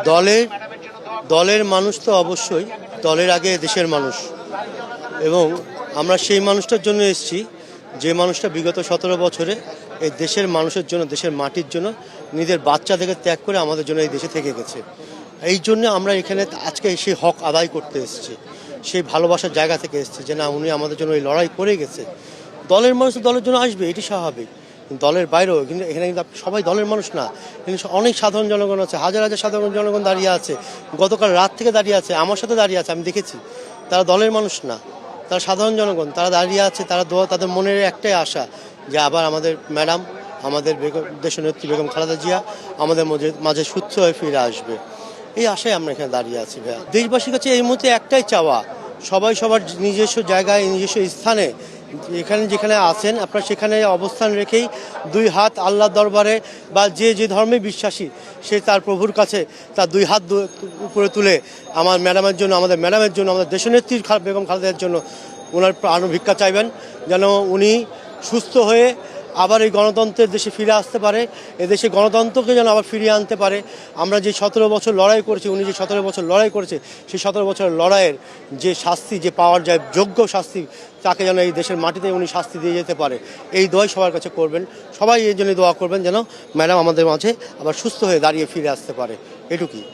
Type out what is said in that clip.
দলের দলের মানুষ তো অবশ্যই, দলের আগে দেশের মানুষ, এবং আমরা সেই মানুষটার জন্য এসেছি যে মানুষটা বিগত 17 বছরে এই দেশের মানুষের জন্য, দেশের মাটির জন্য নিজের বাচ্চা থেকে ত্যাগ করে আমাদের জন্য এই দেশে থেকে গেছে। এই জন্য আমরা এখানে আজকে সেই হক আদায় করতে এসেছি, সেই ভালোবাসার জায়গা থেকে এসেছি যে না, উনি আমাদের জন্য এই লড়াই করে গেছে। দলের মানুষ তো দলের জন্য আসবে, এটি স্বাভাবিক। দলের বাইরেও কিন্তু এখানে কিন্তু সবাই দলের মানুষ না, কিন্তু অনেক সাধারণ জনগণ আছে, হাজার হাজার সাধারণ জনগণ দাঁড়িয়ে আছে, গতকাল রাত থেকে দাঁড়িয়ে আছে, আমার সাথে দাঁড়িয়ে আছে, আমি দেখেছি। তারা দলের মানুষ না, তারা সাধারণ জনগণ, তারা দাঁড়িয়ে আছে, তারা তাদের মনের একটাই আশা যে আবার আমাদের ম্যাডাম, আমাদের দেশনেত্রী বেগম খালেদা জিয়া আমাদের মাঝে সুস্থ হয়ে ফিরে আসবে। এই আশায় আমরা এখানে দাঁড়িয়ে আছি ভাইয়া। দেশবাসীর কাছে এই মুহূর্তে একটাই চাওয়া, সবাই সবার নিজস্ব জায়গায়, নিজস্ব স্থানে যেখানে আছেন আপনারা, সেখানে অবস্থান রেখেই দুই হাত আল্লাহর দরবারে, বা যে ধর্মে বিশ্বাসী সে তার প্রভুর কাছে তার দুই হাত উপরে তুলে আমার ম্যাডামের জন্য, আমাদের ম্যাডামের জন্য, আমাদের দেশনেত্রী বেগম খালেদার জন্য ওনার প্রাণ ভিক্ষা চাইবেন, যেন উনি সুস্থ হয়ে আবার এই গণতন্ত্রের দেশে ফিরে আসতে পারে, এদেশে গণতন্ত্রকে যেন আবার ফিরিয়ে আনতে পারে। আমরা যে 17 বছর লড়াই করেছি, উনি যে 17 বছর লড়াই করেছে, সেই 17 বছরের লড়াইয়ের যে শাস্তি, যে পাওয়ার যায় যোগ্য শাস্তি, তাকে যেন এই দেশের মাটিতে উনি শাস্তি দিয়ে যেতে পারে, এই দোয়াই সবার কাছে করবেন। সবাই এই জন্য দোয়া করবেন যেন ম্যাডাম আমাদের মাঝে আবার সুস্থ হয়ে দাঁড়িয়ে ফিরে আসতে পারে, এটুকুই।